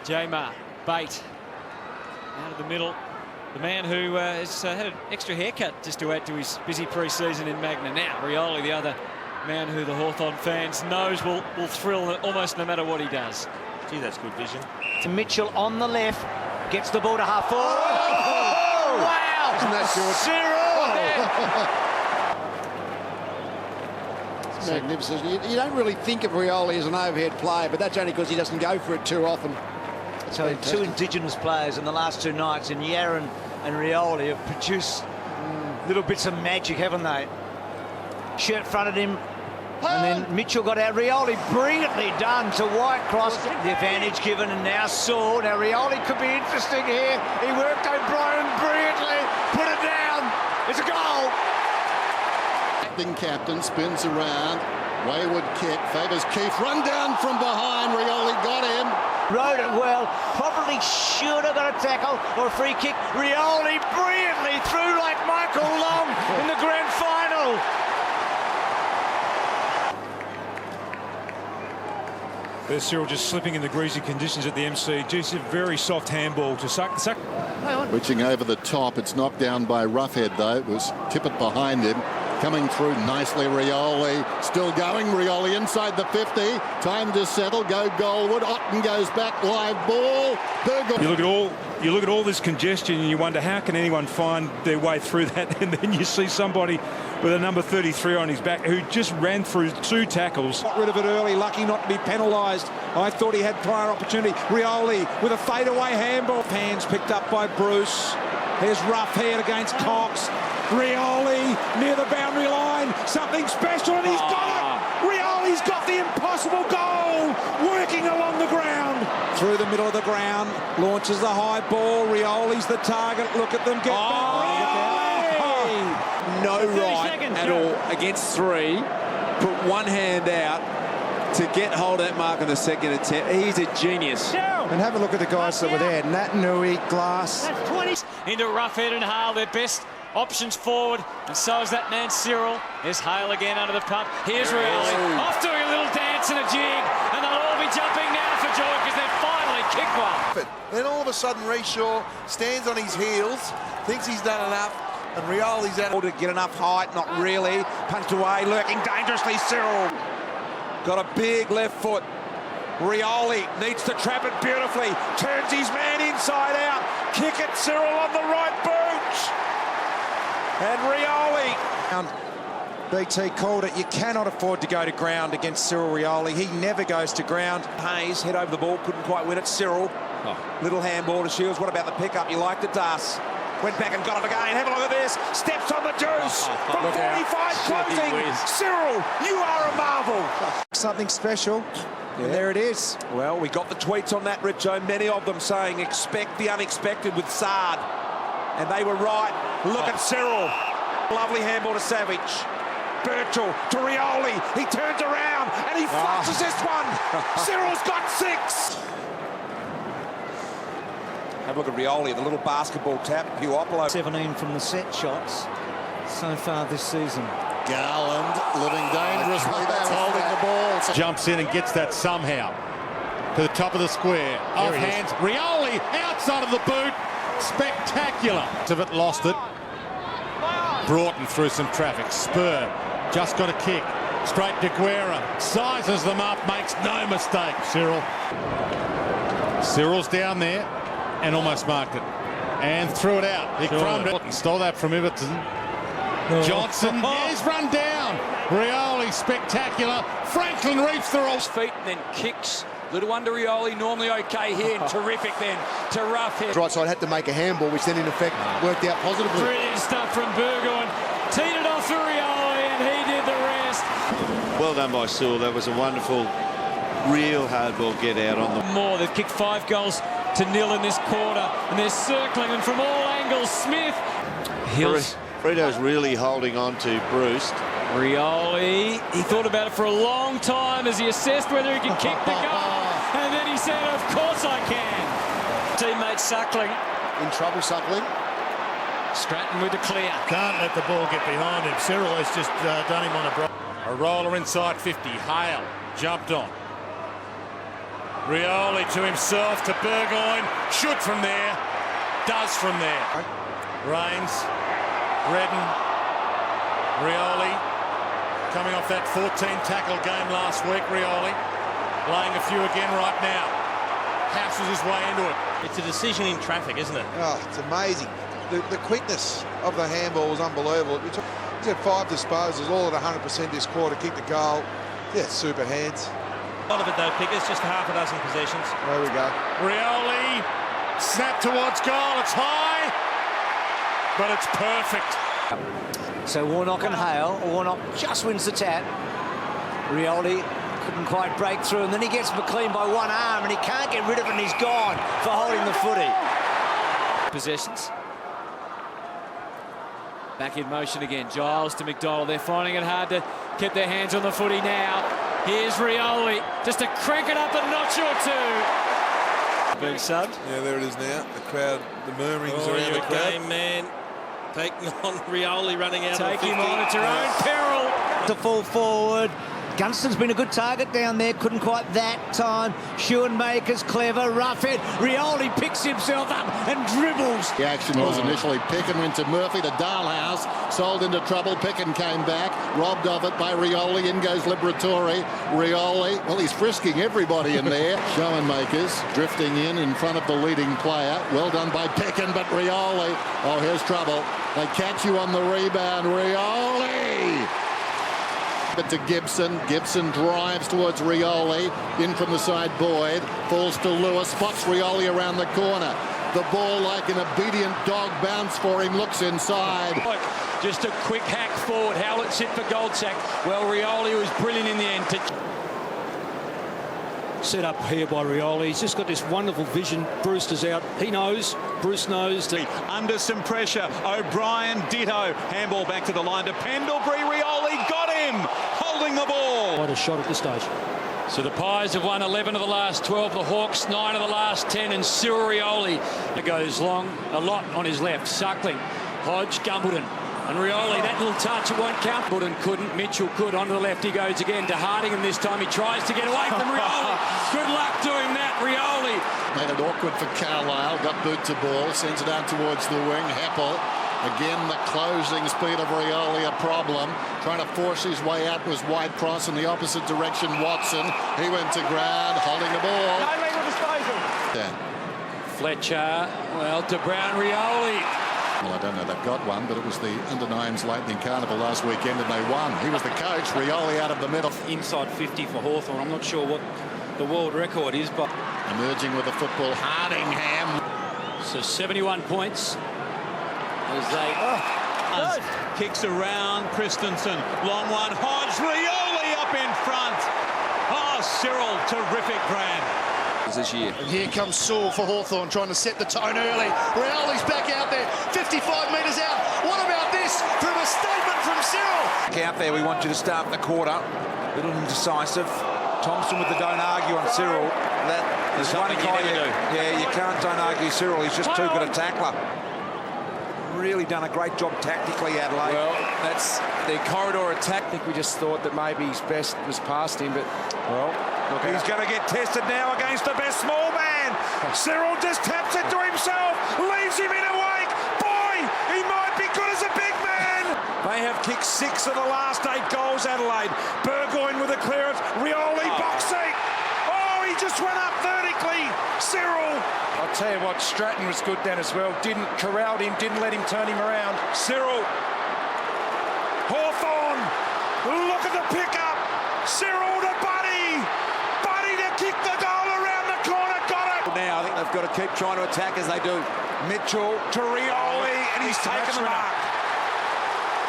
Jamar, bait, out of the middle. The man who has had an extra haircut just to add to his busy pre-season in Magna. Now, Rioli, the other man who the Hawthorn fans knows will thrill almost no matter what he does. Gee, that's good vision. To Mitchell on the left, gets the ball to half forward. Oh, wow! Isn't that good? Cyril! It's magnificent. You don't really think of Rioli as an overhead player, but that's only because he doesn't go for it too often. So two Indigenous players in the last two nights, and Yaron and Rioli have produced little bits of magic, haven't they? Shirt fronted him, and then Mitchell got out. Rioli brilliantly done to Whitecross. The advantage given, and now Saul. Now Rioli could be interesting here. He worked O'Brien brilliantly, put it down. It's a goal. Acting captain spins around. Wayward kick, favours Keith. Run down from behind. Rioli got him. Rode it well. Probably should have got a tackle or a free kick. Rioli brilliantly through like Michael Long in the grand final. There's Cyril just slipping in the greasy conditions at the MCG. It's a very soft handball to suck. Reaching over the top. It's knocked down by Roughhead, though. It was Tippett behind him. Coming through nicely, Rioli. Still going, Rioli inside the 50. Time to settle, go Goldwood. Otten goes back, live ball. Burgoyne. You look at all this congestion and you wonder how can anyone find their way through that, and then you see somebody with a number 33 on his back who just ran through two tackles. Got rid of it early, lucky not to be penalised. I thought he had prior opportunity. Rioli with a fadeaway handball. Hands picked up by Bruce. There's Roughhead against Cox. Rioli near the boundary line. Something special, and he's got it. Rioli's got the impossible goal. Working along the ground. Through the middle of the ground. Launches the high ball. Rioli's the target. Look at them get back. Rioli. No right at all against three. Put one hand out to get hold of that mark on the second attempt. He's a genius. And have a look at the guys that were there. Nat Nui, Glass. Into Roughhead and Hale, their best options forward, and so is that man Cyril. There's Hale again under the pump. Here's Rioli, off doing a little dance and a jig, and they'll all be jumping now for joy because they've finally kicked one. Then all of a sudden, Reshaw stands on his heels, thinks he's done enough, and Rioli's out. To get enough height, not really. Punched away, lurking dangerously, Cyril. Got a big left foot. Rioli needs to trap it beautifully. Turns his man inside out. Kick it, Cyril on the right boot. And Rioli. BT called it. You cannot afford to go to ground against Cyril Rioli. He never goes to ground. Hayes, head over the ball, couldn't quite win it. Cyril, little handball to Shields. What about the pickup? You liked it, Das. Went back and got it again. Have a look at this. Steps on the juice. From 45 closing. Cyril, you are a marvel. Something special. And there it is. Well, we got the tweets on that, Richo. Many of them saying expect the unexpected with Sard. And they were right. Look at Cyril. Lovely handball to Savage. Birchall to Rioli. He turns around and he flushes this one. Cyril's got 6. Have a look at Rioli, the little basketball tap. Puopolo. 17 from the set shots so far this season. Garland living dangerously. That's holding the ball. Jumps in and gets that somehow to the top of the square. Off hands. Rioli outside of the boot. Spectacular. Of it, lost it. Broughton through some traffic. Spur just got a kick. Straight to Guerra. Sizes them up. Makes no mistake. Cyril's down there and almost marked it. And threw it out. He crumbed it and stole that from Everton. Johnson is run down. Rioli spectacular. Franklin reaps the roll. Feet and then kicks. Little under Rioli, normally okay here. Terrific then to Roughhead. Right side had to make a handball, which then in effect worked out positively. Brilliant stuff from Burgoyne. Teed it off for Rioli and he did the rest. Well done by Sewell. That was a wonderful, real hardball get out on them. More, they've kicked 5 goals to nil in this quarter and they're circling and from all angles. Smith. Hills. Frito's really holding on to Bruce. Rioli, he thought about it for a long time as he assessed whether he could kick the goal. And then he said, of course I can. Teammate Suckling. In trouble, Suckling. Stratton with the clear. Can't let the ball get behind him. Cyril has just done him on a roller inside 50. Hale jumped on. Rioli to himself, to Burgoyne. Should from there. Does from there. Rains. Redden. Rioli. Coming off that 14-tackle game last week, Rioli. Laying a few again right now. Houses his way into it. It's a decision in traffic, isn't it? Oh, it's amazing. The quickness of the handball was unbelievable. He's had 5 disposals, all at 100% this quarter, kicked the goal. Yeah, super hands. A lot of it though, Pickers, just half a dozen possessions. There we go. Rioli, snap towards goal, it's high, but it's perfect. So Warnock and Hale. Warnock just wins the tap. Rioli couldn't quite break through, and then he gets McLean by one arm, and he can't get rid of it, and he's gone for holding the footy. Possessions. Back in motion again. Giles to McDonald. They're finding it hard to keep their hands on the footy now. Here's Rioli, just to crank it up a notch or two. Being subbed. Yeah, there it is now. The crowd, the murmurings around the crowd. Game, man. Taking on Rioli, running out. Take him on at your own peril. To fall forward. Gunston's been a good target down there, couldn't quite that time. Schoenmaker's clever, roughhead. Rioli picks himself up and dribbles. The action was initially Picken went to Murphy to Dalhouse, sold into trouble. Picken came back, robbed of it by Rioli. In goes Liberatore. Rioli, well, he's frisking everybody in there. Schoenmakers drifting in front of the leading player. Well done by Picken, but Rioli, oh, here's trouble. They catch you on the rebound. Rioli! But to Gibson. Gibson drives towards Rioli. In from the side, Boyd. Falls to Lewis. Spots Rioli around the corner. The ball, like an obedient dog, bounce for him. Looks inside. Just a quick hack forward. Howlett's hit for Goldsack. Well, Rioli was brilliant in the end. Set up here by Rioli. He's just got this wonderful vision. Brewster's out. He knows. Bruce knows. Under some pressure. O'Brien, ditto. Handball back to the line to Pendlebury. Rioli got him. Holding the ball. Quite a shot at this stage. So the Pies have won 11 of the last 12. The Hawks 9 of the last 10. And Cyril Rioli goes long a lot on his left. Suckling. Hodge, Gumbleton. And Rioli, that little touch, it won't count. Gumbleton couldn't. Mitchell could. Onto the left he goes again to Hardingham this time. He tries to get away from Rioli. Good luck doing that, Rioli. Made it awkward for Carlisle. Got boot to ball. Sends it out towards the wing. Heppel. Again, the closing speed of Rioli a problem. Trying to force his way out was White-Cross in the opposite direction. Watson. He went to ground, holding the ball. No legal disposal. Yeah. Fletcher, well, to Brown, Rioli. Well, I don't know, they've got one, but it was the under-9s Lightning Carnival last weekend and they won. He was the coach. Rioli out of the middle. Inside 50 for Hawthorn. I'm not sure what the world record is, but emerging with the football, Hardingham. So 71 points. As they Kicks around Christensen. Long one. Hodge. Rioli up in front. Oh, Cyril, terrific brand. this year. And here comes Sewell for Hawthorn, trying to set the tone early. Rioli's back out there, 55 metres out. What about this from a statement from Cyril? Out there, we want you to start the quarter. A little indecisive. Thompson with the don't argue on Cyril. That is one guy yeah, you can't don't argue Cyril. He's just too good a tackler. Really done a great job tactically, Adelaide. Well, that's the corridor attack. I think we just thought that maybe his best was past him, but well, look, he's going to get tested now against the best small man. Cyril just taps it to himself, leaves him in a wake. Boy, he might be good as a big man. They have kicked 6 of the last 8 goals, Adelaide. Burgoyne with a clearance. Rioli boxing. Oh, he just went up vertically. Cyril. I'll tell you what, Stratton was good then as well. Corralled him, didn't let him turn him around. Cyril. Hawthorn. Look at the pickup. Cyril to Buddy. Buddy to kick the goal around the corner. Got it. Now I think they've got to keep trying to attack as they do. Mitchell to Rioli, and he's taken the mark.